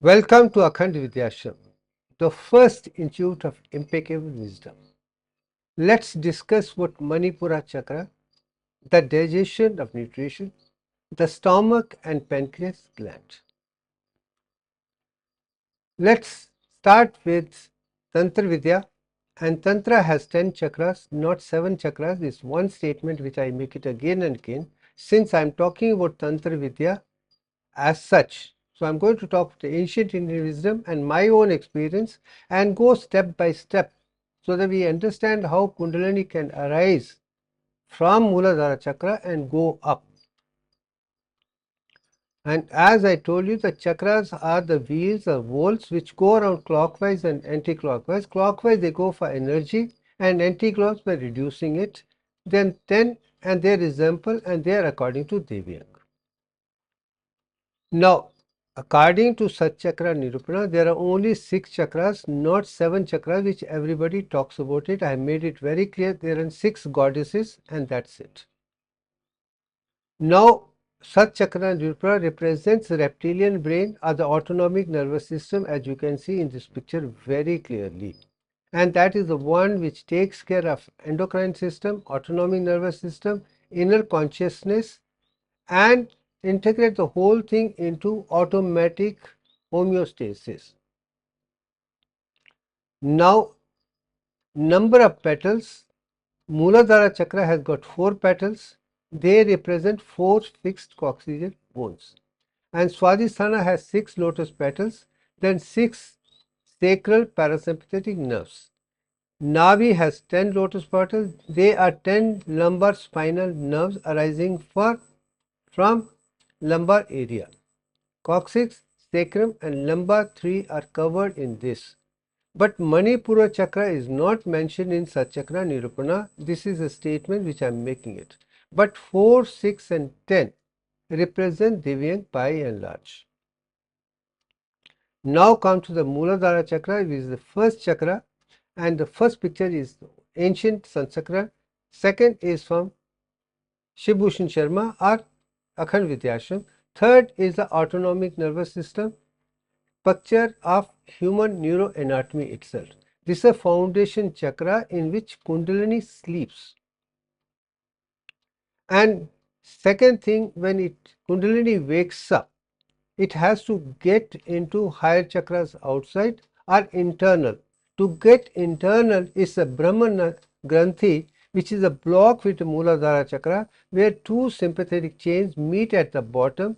Welcome to Agni Bhuta, the first institute of impeccable wisdom. Let's discuss what Manipura chakra, the digestion of nutrition, the stomach and pancreas gland. Let's start with Tantra Vidya. And Tantra has 10 chakras, not 7 chakras. This one statement which I make it again and again. Since I'm talking about Tantra Vidya as such, so I'm going to talk the ancient Indian wisdom and my own experience and go step by step so that we understand how Kundalini can arise from Muladhara chakra and go up. And as I told you, the chakras are the wheels or volts which go around clockwise and anti-clockwise. Clockwise they go for energy and anti-clockwise by reducing it. Then 10 and their example and they are according to Devyang. Now, according to Satchakra Nirupana, there are only 6 chakras, not 7 chakras, which everybody talks about it. I have made it very clear. There are 6 goddesses, and that's it. Now, Satchakra Nirupana represents the reptilian brain or the autonomic nervous system, as you can see in this picture very clearly. And that is the one which takes care of endocrine system, autonomic nervous system, inner consciousness, and integrate the whole thing into automatic homeostasis. Now, number of petals. Muladhara chakra has got 4 petals. They represent 4 fixed coccygeal bones. And Swadhisthana has 6 lotus petals, then 6 sacral parasympathetic nerves. Navi has 10 lotus petals. They are 10 lumbar spinal nerves arising from lumbar area. Coccyx, sacrum and lumbar 3 are covered in this. But Manipura chakra is not mentioned in Satchakra Nirupana. This is a statement which I am making it. But 4, 6 and 10 represent Divyang by and large. Now come to the Muladhara chakra, which is the first chakra, and the first picture is ancient Sanskrit. Second is from Shibhushan Sharma or Akhand Vidyashram. Third is the autonomic nervous system, picture of human neuroanatomy itself. This is a foundation chakra in which Kundalini sleeps. And second thing, when Kundalini wakes up, it has to get into higher chakras outside or internal. To get internal is a Brahman Granthi, which is a block with the Muladhara chakra, where 2 sympathetic chains meet at the bottom,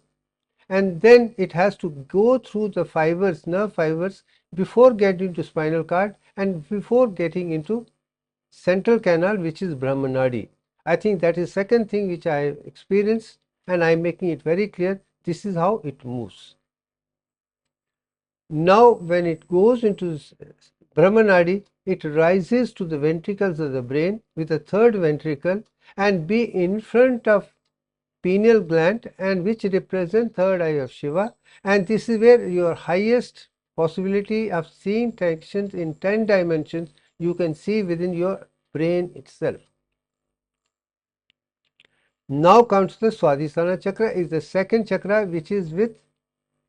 and then it has to go through the fibers, nerve fibers, before getting to spinal cord and before getting into central canal, which is Brahmanadi. I think that is second thing which I experienced, and I am making it very clear. This is how it moves. Now, when it goes into Brahmanadi, it rises to the ventricles of the brain with a third ventricle and be in front of pineal gland, and which represent third eye of Shiva, and this is where your highest possibility of seeing tensions in 10 dimensions you can see within your brain itself. Now comes the Swadhisthana chakra, is the second chakra which is with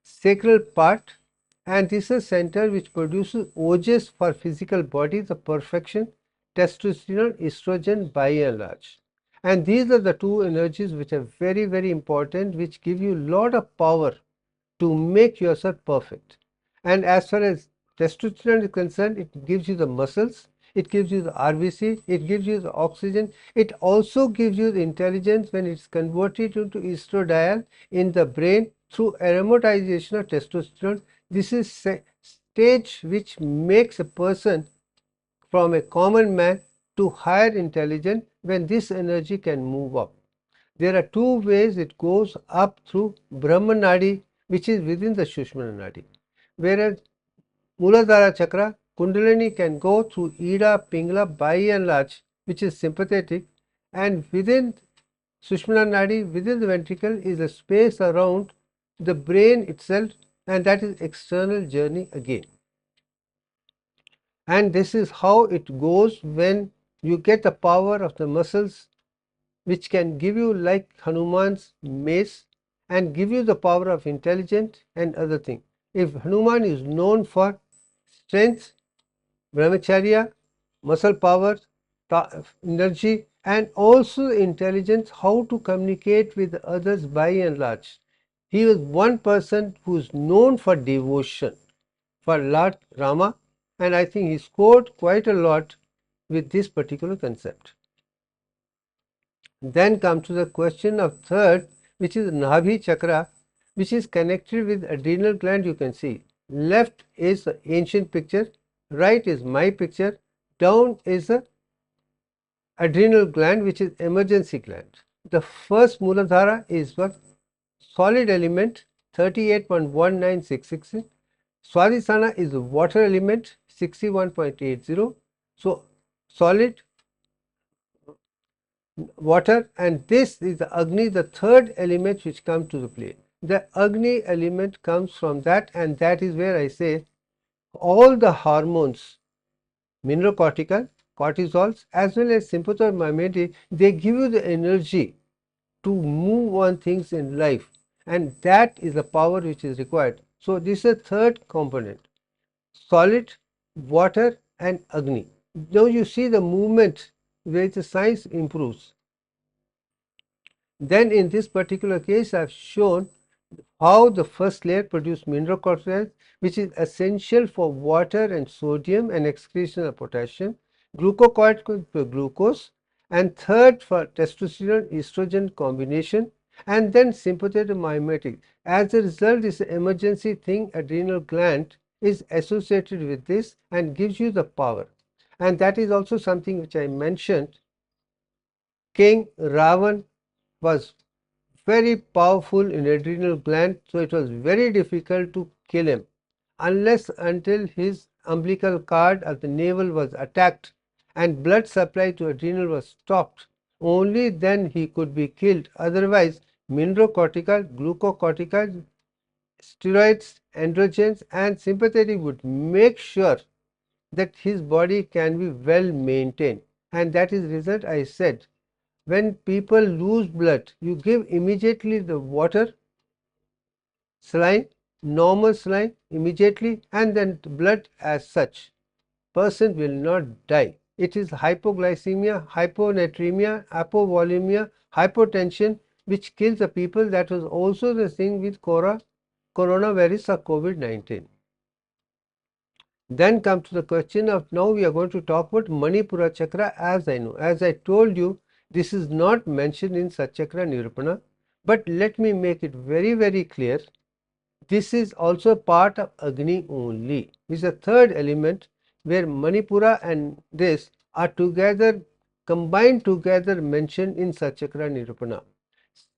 sacral part, and this is a center which produces ojas for physical body, the perfection, testosterone, estrogen by and large. And these are the 2 energies which are very, very important, which give you a lot of power to make yourself perfect. And as far as testosterone is concerned, it gives you the muscles, it gives you the RBC, it gives you the oxygen, it also gives you the intelligence when it's converted into estradiol in the brain through aromatization of testosterone. This is stage which makes a person from a common man to higher intelligence when this energy can move up. There are 2 ways it goes up through Brahmanadi, which is within the Sushmana Nadi, whereas Muladhara chakra, Kundalini can go through Ida, Pingala by and large, which is sympathetic, and within Sushmana Nadi, within the ventricle, is a space around the brain itself, and that is external journey again. And this is how it goes when you get the power of the muscles, which can give you like Hanuman's mace and give you the power of intelligence and other things. If Hanuman is known for strength, brahmacharya, muscle power, energy, and also intelligence, how to communicate with others by and large. He was one person who is known for devotion for Lord Rama, and I think he scored quite a lot with this particular concept. Then come to the question of third, which is Nabhi Chakra, which is connected with adrenal gland. You can see left is the ancient picture, right is my picture, down is the adrenal gland, which is emergency gland. The first Mooladhara is what? Solid element 38.1966. Swadhisthana is the water element 61.80. So solid, water, and this is the Agni, the third element which comes to the play. The Agni element comes from that, and that is where I say all the hormones, minerocortical, cortisols, as well as sympathomimetics, they give you the energy to move on things in life, and that is the power which is required. So this is the third component: solid, water, and Agni. Now you see the movement where the science improves. Then in this particular case I have shown how the first layer produces mineral corticosteroids, which is essential for water and sodium and excretion of potassium, glucocorticoids for glucose, and third for testosterone estrogen combination, and then sympathetic mimetic. As a result, this emergency thing, adrenal gland, is associated with this and gives you the power. And that is also something which I mentioned. King Ravan was very powerful in adrenal gland, so it was very difficult to kill him unless until his umbilical cord of the navel was attacked and blood supply to adrenal was stopped. Only then he could be killed. Otherwise, minerocortical, glucocorticoid, steroids, androgens, and sympathetic would make sure that his body can be well maintained. And that is the result I said. When people lose blood, you give immediately the water, saline, normal saline immediately, and then blood as such. Person will not die. It is hypoglycemia, hyponatremia, hypovolemia, hypotension which kills the people. That was also the thing with coronavirus or COVID-19. Then come to the question of, now we are going to talk about Manipura chakra. As I know, as I told you, this is not mentioned in Satchakra Nirupana, but let me make it very, very clear. This is also part of Agni only. This is a third element where Manipura and this are together, combined together, mentioned in Satchakra Nirupana.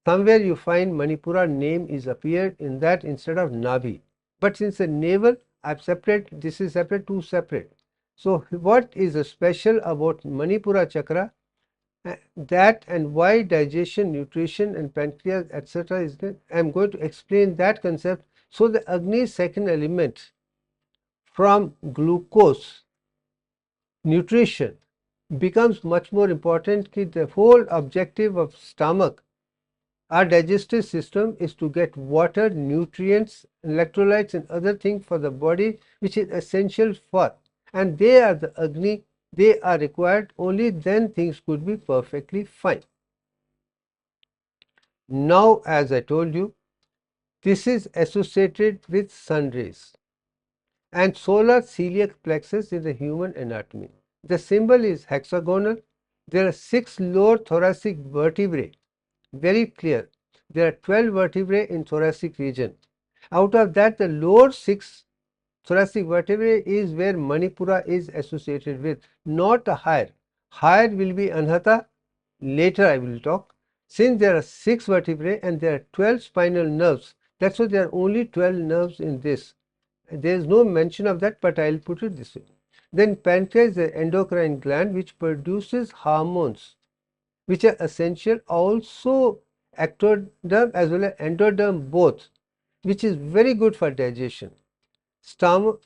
Somewhere you find Manipura name is appeared in that instead of Nabhi. But since the navel, I've separate, this is separate, two separate. So what is special about Manipura chakra? That and why digestion, nutrition, and pancreas, etc. is there. I am going to explain that concept. So the Agni second element from glucose, nutrition, becomes much more important. The whole objective of stomach, our digestive system, is to get water, nutrients, electrolytes, and other things for the body, which is essential for, and they are the Agni. They are required, only then things could be perfectly fine. Now, as I told you, this is associated with sun rays and solar celiac plexus in the human anatomy. The symbol is hexagonal. There are 6 lower thoracic vertebrae, very clear. There are 12 vertebrae in thoracic region. Out of that, the lower 6 thoracic vertebrae is where Manipura is associated with, not the higher. Higher will be Anhata. Later I will talk. Since there are 6 vertebrae and there are 12 spinal nerves, that's why there are only 12 nerves in this. There is no mention of that, but I will put it this way. Then pancreas is the endocrine gland which produces hormones which are essential, also ectoderm as well as endoderm both, which is very good for digestion. Stomach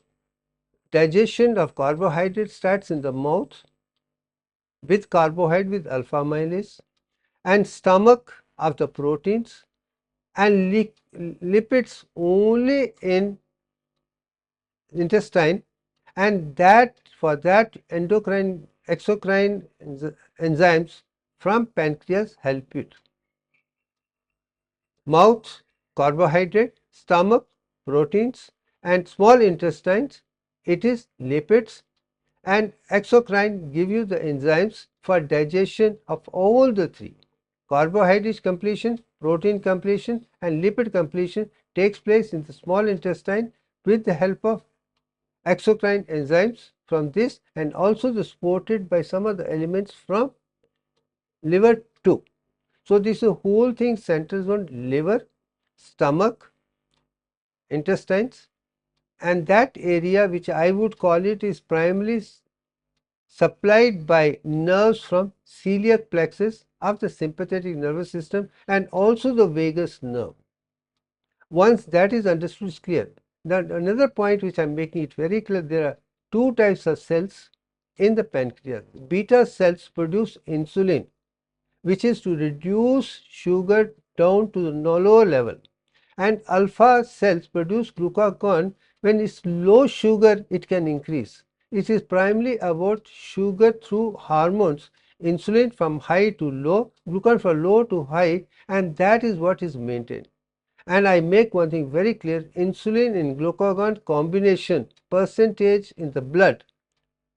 digestion of carbohydrate starts in the mouth with carbohydrate with alpha amylase, and stomach of the proteins, and lipids only in intestine, and that for that endocrine exocrine enzymes from pancreas help it. Mouth, carbohydrate; stomach, proteins; and small intestines, it is lipids. And exocrine give you the enzymes for digestion of all the three. Carbohydrate completion, protein completion, and lipid completion takes place in the small intestine with the help of exocrine enzymes from this, and also the supported by some of the elements from liver too. So this whole thing centers on liver, stomach, intestines, and that area which I would call it is primarily supplied by nerves from celiac plexus of the sympathetic nervous system and also the vagus nerve. Once that is understood, is clear. Now another point which I am making it very clear, there are two types of cells in the pancreas. Beta cells produce insulin, which is to reduce sugar down to the lower level, and alpha cells produce glucagon. When it's low sugar, it can increase. It is primarily about sugar through hormones, insulin from high to low, glucagon from low to high, and that is what is maintained. And I make one thing very clear, insulin and glucagon combination percentage in the blood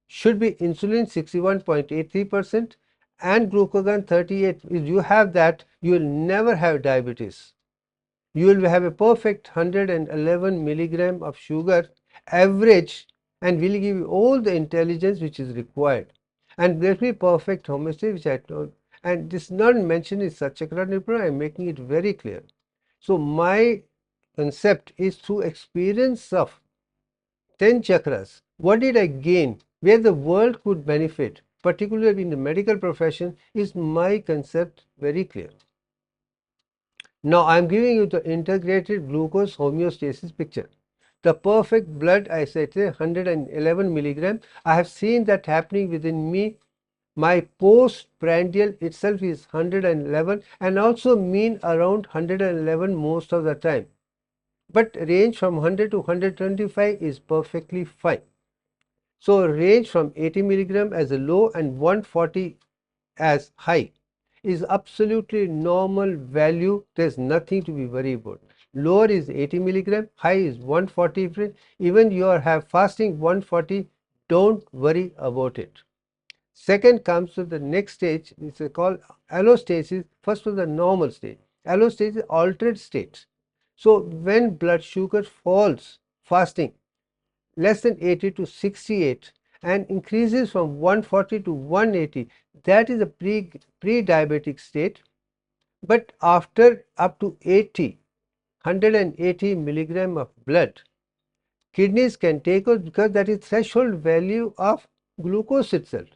should be insulin 61.83% and glucagon 38. If you have that, you will never have diabetes. You will have a perfect 111 milligram of sugar average, and will give you all the intelligence which is required, and there will be perfect homeostasis, which I told. And this is not mentioned in CHAKRA Nipura. I am making it very clear. So my concept is through experience of 10 chakras. What did I gain? Where the world could benefit, particularly in the medical profession, is my concept very clear. Now I am giving you the integrated glucose homeostasis picture. The perfect blood, I said 111 milligram. I have seen that happening within me. My postprandial itself is 111 and also mean around 111 most of the time. But range from 100 to 125 is perfectly fine. So range from 80 milligram as a low and 140 as high is absolutely normal value. There's nothing to be worried about. Lower is 80 milligram, high is 140. Even you have fasting 140, don't worry about it. Second comes to the next stage, which is called allostasis. First was the normal state. Allostasis is altered state. So when blood sugar falls fasting less than 80 to 68 and increases from 140 to 180, that is a pre-diabetic state. But after up to 180 milligram of blood, kidneys can take out, because that is threshold value of glucose itself.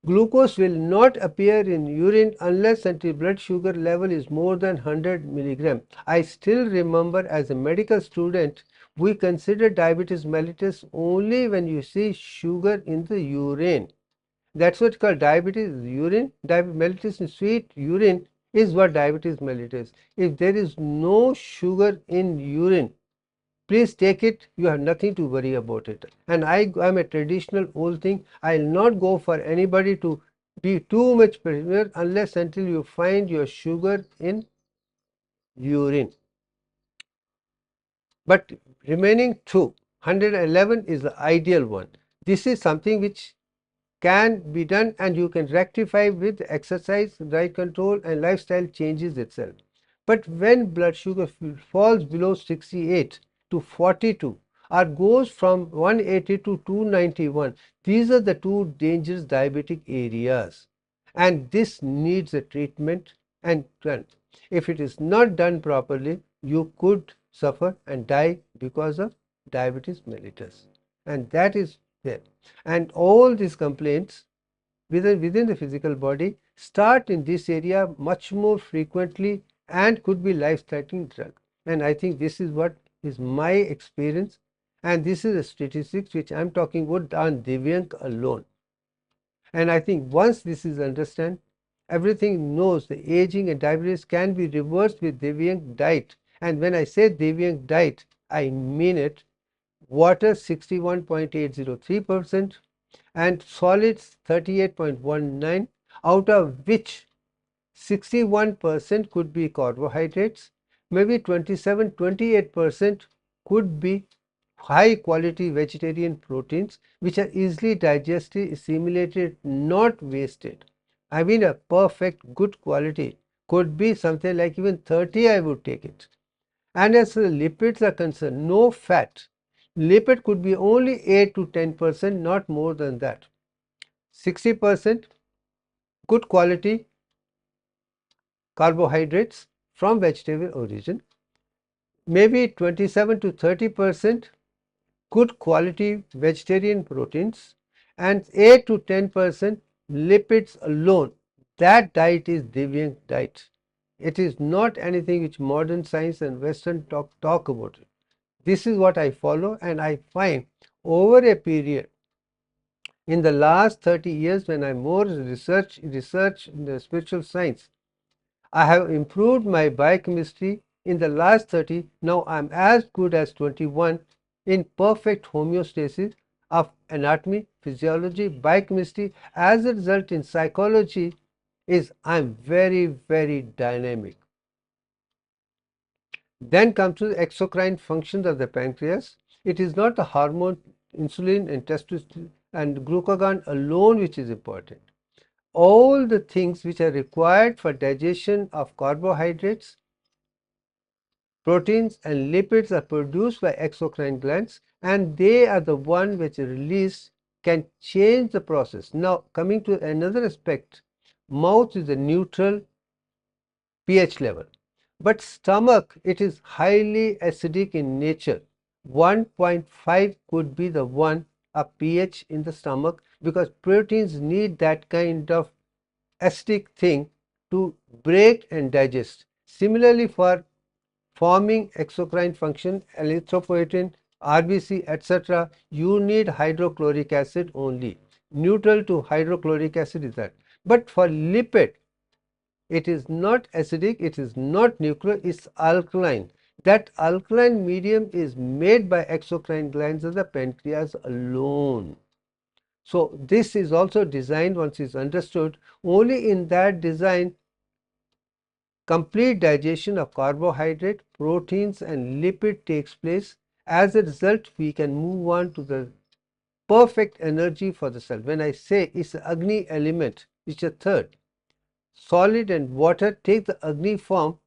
Glucose will not appear in urine unless until blood sugar level is more than 100 milligram. I still remember as a medical student, we consider diabetes mellitus only when you see sugar in the urine. That's what's called diabetes urine. Diabetes mellitus in sweet urine is what diabetes mellitus. If there is no sugar in urine, please take it. You have nothing to worry about it. And I'm a traditional old thing. I'll not go for anybody to be too much premier unless until you find your sugar in urine. But remaining 111 is the ideal one. This is something which can be done, and you can rectify with exercise, diet control, and lifestyle changes itself. But when blood sugar falls below 68 to 42 or goes from 180 to 291, these are the two dangerous diabetic areas, and this needs a treatment and done. If it is not done properly, you could suffer and die because of diabetes mellitus, and that is there. And all these complaints within the physical body start in this area much more frequently and could be life-threatening drug. And I think this is what is my experience, and this is the statistics which I'm talking about on Divyank alone. And I think once this is understood, everything knows the aging and diabetes can be reversed with Divyank diet. And when I say Divyank diet, I mean it. water 61.803%, and solids 38.19, out of which 61% could be carbohydrates, maybe 27-28% could be high quality vegetarian proteins which are easily digested, assimilated, not wasted. I mean, a perfect good quality could be something like even 30, I would take it. And as the lipids are concerned, no fat. Lipid could be only 8 to 10%, not more than that. 60% good quality carbohydrates from vegetable origin, maybe 27 to 30% good quality vegetarian proteins, and 8 to 10% lipids alone. That diet is Divyang diet. It is not anything which modern science and Western talk about it. This is what I follow, and I find over a period in the last 30 years when I more research in the spiritual science, I have improved my biochemistry in the last 30. Now I am as good as 21 in perfect homeostasis of anatomy, physiology, biochemistry. As a result, in psychology, is I am very, very dynamic. Then comes to the exocrine functions of the pancreas. It is not the hormone insulin and testosterone and glucagon alone which is important. All the things which are required for digestion of carbohydrates, proteins and lipids are produced by exocrine glands, and they are the one which release can change the process. Now coming to another aspect, mouth is a neutral pH level, but stomach, it is highly acidic in nature. 1.5 could be the one a pH in the stomach, because proteins need that kind of acidic thing to break and digest. Similarly, for forming exocrine function, erythropoietin, RBC, etc., you need hydrochloric acid only. Neutral to hydrochloric acid is that. But for lipid, it is not acidic, it is not nuclear, it's alkaline. That alkaline medium is made by exocrine glands of the pancreas alone. So this is also designed, once is understood, only in that design complete digestion of carbohydrate, proteins and lipid takes place. As a result, we can move on to the perfect energy for the cell. When I say it's the Agni element, it's a third. Solid and water take the Agni form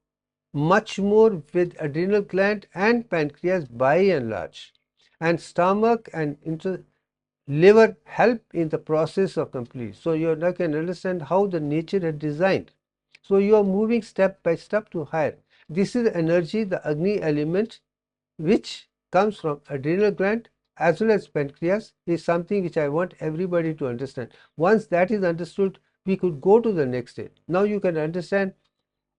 much more with adrenal gland and pancreas by and large. And stomach and liver help in the process of complete. So you now can understand how the nature had designed. So you are moving step by step to higher. This is energy, the Agni element, which comes from adrenal gland as well as pancreas, is something which I want everybody to understand. Once that is understood, we could go to the next stage. Now you can understand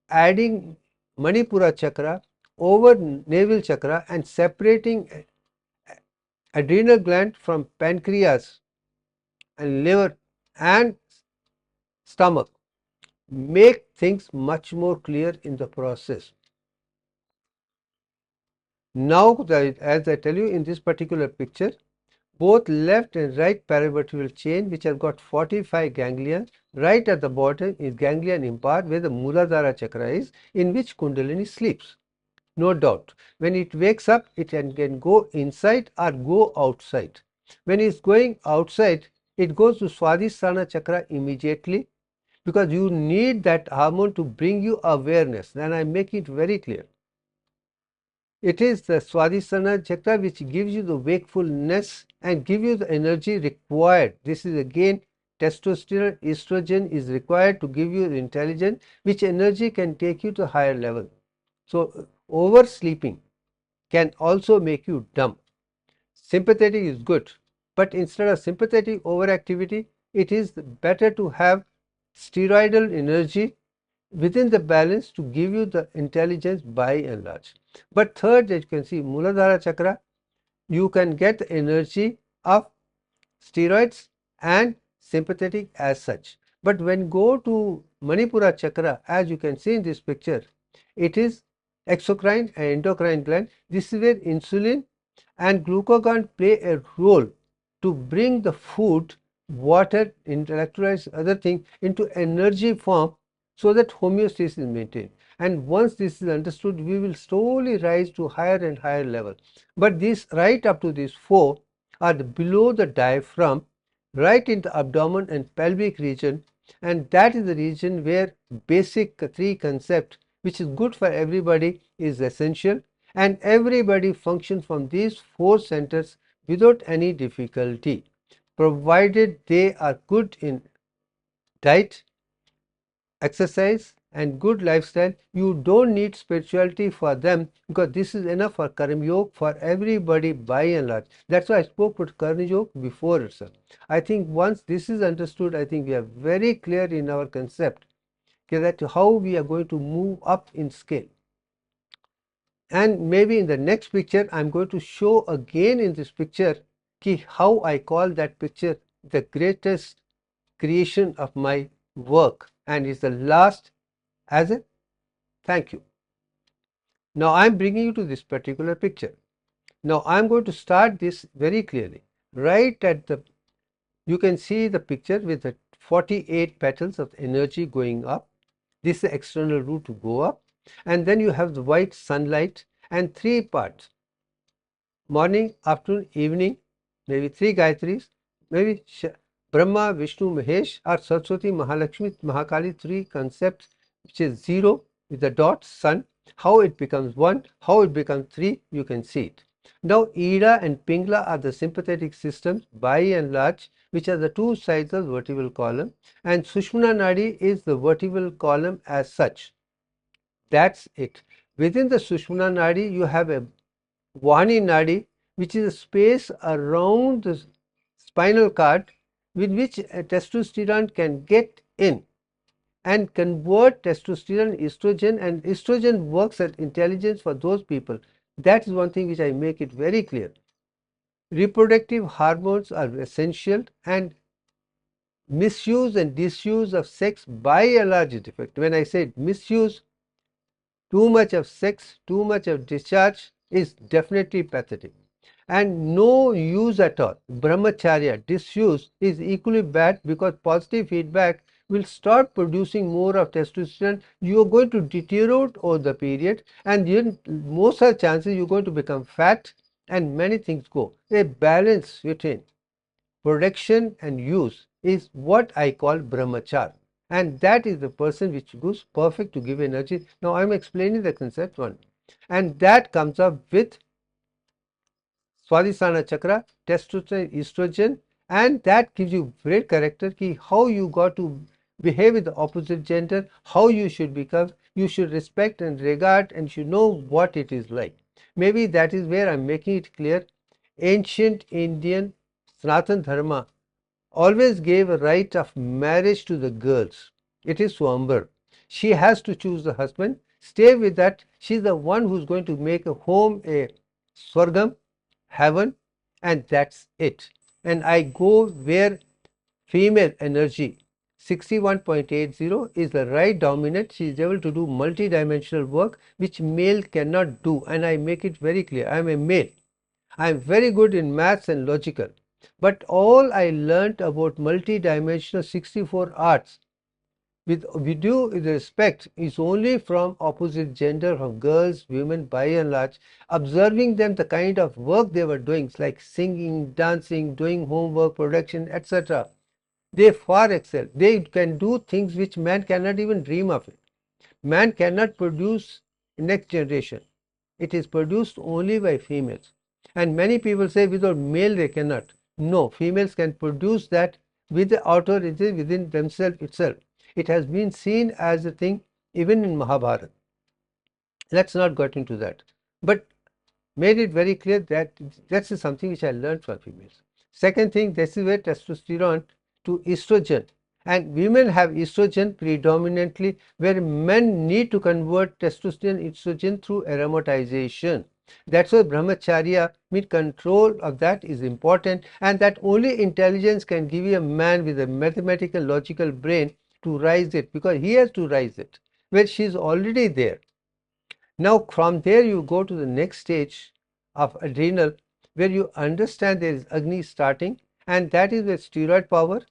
adding Manipura chakra over navel chakra and separating adrenal gland from pancreas and liver and stomach make things much more clear in the process. Now, as I tell you in this particular picture, both left and right paravertebral chain, which have got 45 ganglions, right at the bottom is ganglion impar, where the Muladhara chakra is, in which Kundalini sleeps. No doubt. When it wakes up, it can go inside or go outside. When it's going outside, it goes to Swadhisthana chakra immediately, because you need that hormone to bring you awareness. Then I make it very clear. It is the Swadhisthana chakra which gives you the wakefulness and give you the energy required. This is again testosterone, estrogen is required to give you the intelligence, which energy can take you to higher level. So oversleeping can also make you dumb. Sympathetic is good, but instead of sympathetic overactivity, it is better to have steroidal energy within the balance to give you the intelligence by and large. But third, as you can see, Muladhara chakra, you can get the energy of steroids and sympathetic as such. But when go to Manipura chakra, as you can see in this picture, it is exocrine and endocrine gland. This is where insulin and glucagon play a role to bring the food, water, electrolytes, other things into energy form so that homeostasis is maintained. And once this is understood, we will slowly rise to higher and higher level. But this right up to these four are below the diaphragm, right in the abdomen and pelvic region, and that is the region where basic three concept which is good for everybody is essential, and everybody functions from these four centers without any difficulty, provided they are good in diet, exercise and good lifestyle. You don't need spirituality for them, because this is enough for karma yoga for everybody by and large. That's why I spoke about karma yoga before itself. I think once this is understood, I think we are very clear in our concept that how we are going to move up in scale. And maybe in the next picture I'm going to show again in this picture how I call that picture the greatest creation of my work, and is the last as a thank you. Now I'm bringing you to this particular picture. Now I'm going to start this very clearly. Right at the, you can see the picture with the 48 petals of energy going up. This is the external route to go up, and then you have the white sunlight and three parts: morning, afternoon, evening, maybe three Gayatris, maybe Brahma, Vishnu, Mahesh, or Saraswati, Mahalakshmi, Mahakali, three concepts, which is zero with the dot, sun. How it becomes one, how it becomes three, you can see it. Now, Ida and Pingla are the sympathetic systems by and large, which are the two sides of the vertebral column, and Sushumna Nadi is the vertebral column as such. That's it. Within the Sushumna Nadi, you have a Vani Nadi, which is a space around the spinal cord with which testosterone can get in and convert testosterone estrogen, and estrogen works at intelligence for those people. That is one thing which I make it very clear. Reproductive hormones are essential, and misuse and disuse of sex by a large defect. When I say misuse, too much of sex, too much of discharge is definitely pathetic. And no use at all, brahmacharya, disuse, is equally bad, because positive feedback will start producing more of testosterone. You are going to deteriorate over the period, and most of the chances you're going to become fat, and many things go. A balance between production and use is what I call brahmachar, and that is the person which goes perfect to give energy. Now I'm explaining the concept one, and that comes up with Swadhisthana chakra, testosterone, estrogen, and that gives you great character ki how you got to behave with the opposite gender, how you should become, you should respect and regard, and should know what it is like. Maybe that is where I'm making it clear. Ancient Indian Sanatan Dharma always gave a right of marriage to the girls. It is Swambar. She has to choose the husband, stay with that. She's the one who's going to make a home a Swargam, heaven, and that's it. And I go where female energy 61.80 is the right dominant. She is able to do multi-dimensional work which male cannot do, and I make it very clear. I am a male. I am very good in maths and logical, but all I learnt about multi-dimensional 64 arts with due respect is only from opposite gender, from girls, women by and large, observing them the kind of work they were doing, like singing, dancing, doing homework, production, etc. They far excel. They can do things which man cannot even dream of it. Man cannot produce next generation. It is produced only by females. And many people say without male they cannot. No, females can produce that with the outer within themselves itself. It has been seen as a thing even in Mahabharata. Let's not get into that. But made it very clear that that's something which I learned from females. Second thing, this is where testosterone to estrogen, and women have estrogen predominantly, where men need to convert testosterone estrogen through aromatization. That's why brahmacharya, means control of that, is important, and that only intelligence can give you a man with a mathematical logical brain to rise it, because he has to rise it where she is already there. Now from there you go to the next stage of adrenal, where you understand there is Agni starting, and that is where steroid power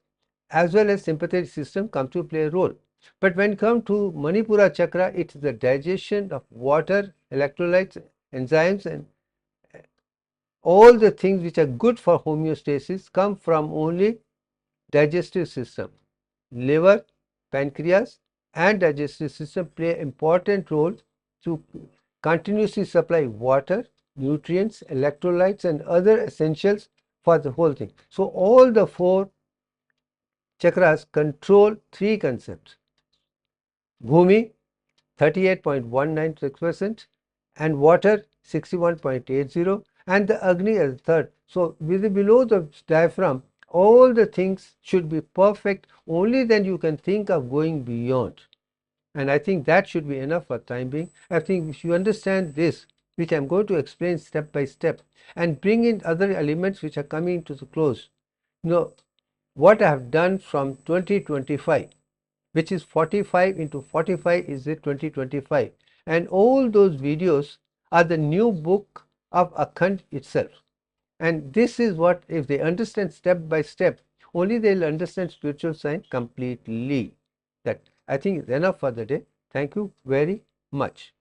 as well as sympathetic system come to play a role. But when it comes to Manipura chakra, it is the digestion of water, electrolytes, enzymes, and all the things which are good for homeostasis come from only digestive system. Liver, pancreas, and digestive system play important role to continuously supply water, nutrients, electrolytes, and other essentials for the whole thing. So all the four chakras control three concepts: Bhumi 38.196% and water 61.80, and the Agni as third. So below the diaphragm, all the things should be perfect. Only then you can think of going beyond. And I think that should be enough for time being. I think if you understand this, which I'm going to explain step by step, and bring in other elements which are coming to the close. What I have done from 2025, which is 45 into 45 is it 2025, and all those videos are the new book of Akhand itself. And this is what, if they understand step by step, only they'll understand spiritual science completely. That I think is enough for the day. Thank you very much.